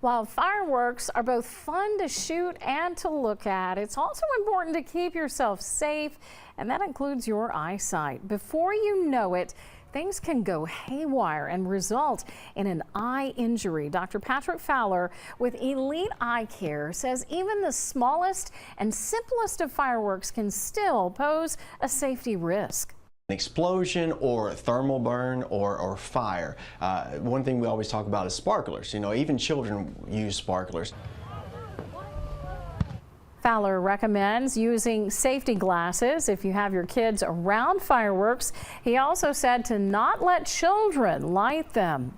While fireworks are both fun to shoot and to look at, it's also important to keep yourself safe, and that includes your eyesight. Before you know it, things can go haywire and result in an eye injury. Dr. Patrick Fowler with Elite Eye Care says even the smallest and simplest of fireworks can still pose a safety risk. An explosion or thermal burn or fire. One thing we always talk about is sparklers. You know, even children use sparklers. Fowler recommends using safety glasses if you have your kids around fireworks. He also said to not let children light them.